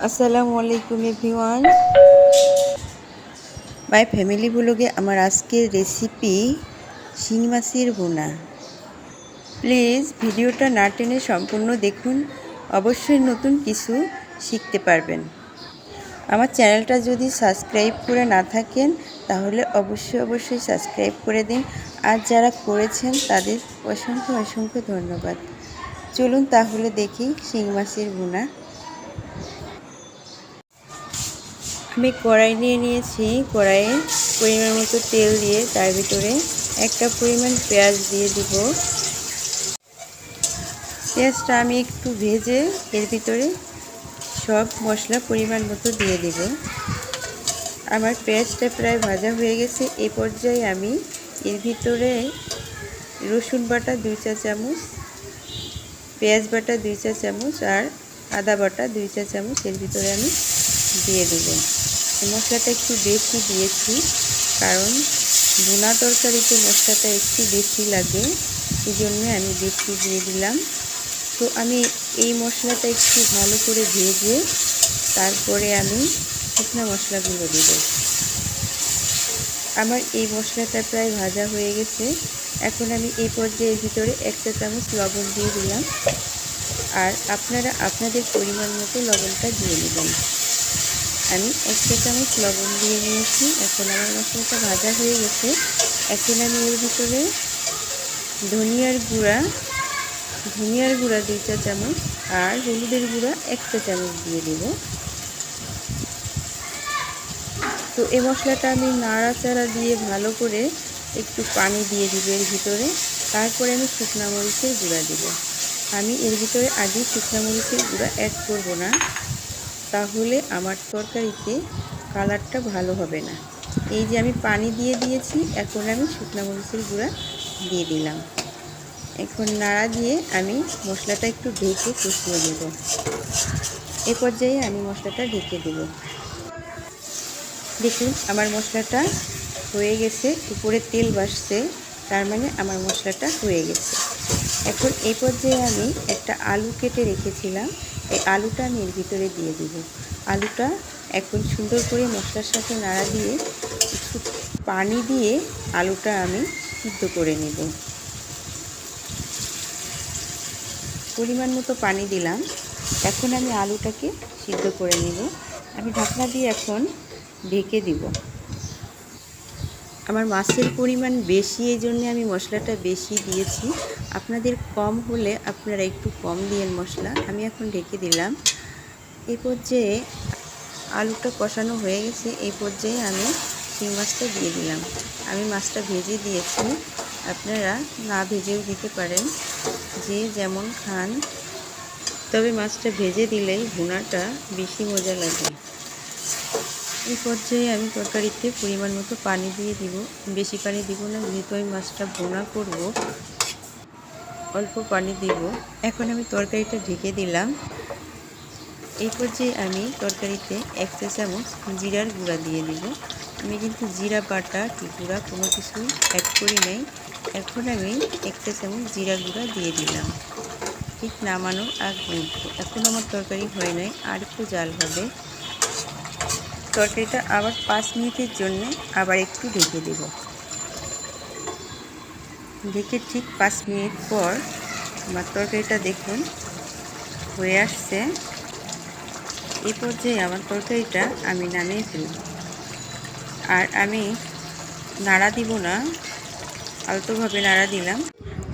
আসসালামু আলাইকুম everyone, my family ব্লগে আমার আজকের রেসিপি শিং মাছের ভুনা। প্লিজ ভিডিওটা না টেনে সম্পূর্ণ দেখুন, অবশ্যই নতুন কিছু শিখতে পারবেন। আমার চ্যানেলটা যদি সাবস্ক্রাইব করে না থাকেন তাহলে অবশ্যই সাবস্ক্রাইব করে দিন, আর যারা করেছেন তাদের অসংখ্য ধন্যবাদ। চলুন তাহলে দেখি শিং মাছের ভুনা। আমি কড়াই নিয়ে নিয়েছি, কড়াইয়ে পরিমাণ মতো তেল দিয়ে তার ভিতরে একটা পরিমাণ পেঁয়াজ দিয়ে দিব। পেঁয়াজটা আমি একটু ভেজে এর ভিতরে সব মশলা পরিমাণ মতো দিয়ে দিব। আমার পেঁয়াজটা প্রায় ভাজা হয়ে গেছে। এই পর্যায়ে আমি এর ভিতরে রসুন বাটা 2 চা চামচ, পেঁয়াজ বাটা 2 চা চামচ আর আদা বাটা 2 চা চামচ এর ভিতরে আমি দিয়ে দেব। মশলাটা একটু বেশি দিয়েছি কারণ ভুনা তরকারিতে মশলাটা একটু বেশি লাগে, এই জন্য আমি বেশি দিয়ে দিলাম। তো আমি এই মশলাটা একটু ভালো করে ভেজে তারপরে আমি শুকনো মশলাগুলো দেব। আমার এই মশলাটা প্রায় ভাজা হয়ে গেছে। এখন আমি এই পর্যায়ের ভিতরে 1 চা চামচ লবণ দিয়ে দিলাম, আর আপনারা আপনাদের পরিমাণ মতো লবণটা দিয়ে নেবেন। আমি 1 চা চামচ লবণ দিয়ে নিয়েছি। এখন আমার মশলাটা ভাজা হয়ে গেছে। এখন আমি এর ভিতরে ধনিয়ার গুঁড়া 2 চা চামচ আর হলুদের গুঁড়া 1 চা চামচ দিয়ে দেব। তো এই মশলাটা আমি নাড়াচাড়া দিয়ে ভালো করে একটু পানি দিয়ে দিব এর ভিতরে। তারপরে আমি শুকনো মরিচের গুঁড়া দেব। আমি এর ভিতরে আগে শুকনো মরিচের গুঁড়া অ্যাড করব না, তাহলে আমার তরকারিতে কালারটা ভালো হবে না। এই যে আমি পানি দিয়ে দিয়েছি, এখন আমি শুকনো মরিচের গুঁড়া দিয়ে দিলাম। এখন নাড়া দিয়ে আমি মশলাটা একটু ঢেকে কষিয়ে নেব। এ পর্যায়ে আমি মশলাটা ঢেকে দেব। দেখুন আমার মশলাটা হয়ে গেছে, উপরে তেল ভাসছে, তার মানে আমার মশলাটা হয়ে গেছে। এখন এই পর্যায়ে আমি একটা আলু কেটে রেখেছিলাম, এই আলুটা আমি এর ভিতরে দিয়ে দেব। আলুটা এখন সুন্দর করে মশলার সাথে নাড়া দিয়ে একটু পানি দিয়ে আলুটা আমি সিদ্ধ করে নেব। পরিমাণ মতো পানি দিলাম। এখন আমি আলুটাকে সিদ্ধ করে নেব। আমি ঢাকনা দিয়ে এখন ঢেকে দিব। আমার মাছের পরিমাণ বেশি, এই জন্য আমি মশলাটা বেশি দিয়েছি। আপনাদের কম হলে আপনারা একটু কম দিয়েন মশলা। আমি এখন ঢেকে দিলাম। এই পর্যায়ে আলুটা কষানো হয়ে গেছে। এই পর্যায়ে আমি শিং মাছটা দিয়ে দিলাম। আমি মাছটা ভেজে দিয়েছি, আপনারা না ভেজেও দিতে পারেন, যে যেমন খান, তবে মাছটা ভেজে দিলেই ভুনাটা বেশি মজা লাগে। এই পর্যায়ে আমি তরকারিতে পরিমাণ মতো পানি দিয়ে দিব। বেশি পানি দিব না, যেহেতু আমি মাছটা ভুনা করব, অল্প পানি দিব। এখন আমি তরকারিটা ঢেকে দিলাম। এই পর্যায়ে আমি তরকারিতে 1 চা চামচ জিরার গুঁড়া দিয়ে দিব। আমি কিন্তু জিরা বাটা কি গুঁড়া কোনো কিছুই অ্যাড করি নাই। এখন আমি 1 চা চামচ জিরা গুঁড়া দিয়ে দিলাম ঠিক নামানোর আগ মুহূর্তে। এখন আমার তরকারি হয় নাই, আর একটু জাল হবে। তরকারিটা আবার 5 মিনিটের জন্য আবার একটু ঢেকে দেব। ঢেকে ঠিক 5 মিনিট পর আমার তরকারিটা দেখুন হয়ে আসছে। এই পর্যায়ে আমার তরকারিটা আমি নামিয়ে ফেলব, আর আমি নাড়া দিব না, আলতোভাবে নাড়া দিলাম।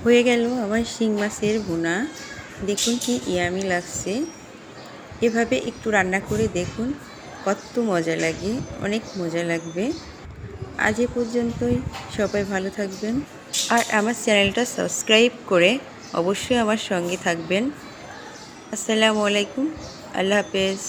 হয়ে গেল আমার শিং মাছের ভুনা। দেখুন কি ইয়ামি লাগছে। এভাবে একটু রান্না করে দেখুন, কত মজা লাগে, অনেক মজা লাগবে। আজ এ পর্যন্তই। সবাই ভালো থাকবেন, আর আমার চ্যানেলটা সাবস্ক্রাইব করে অবশ্যই আমার সঙ্গে থাকবেন। আসসালামু আলাইকুম, আল্লাহ হাফেজ।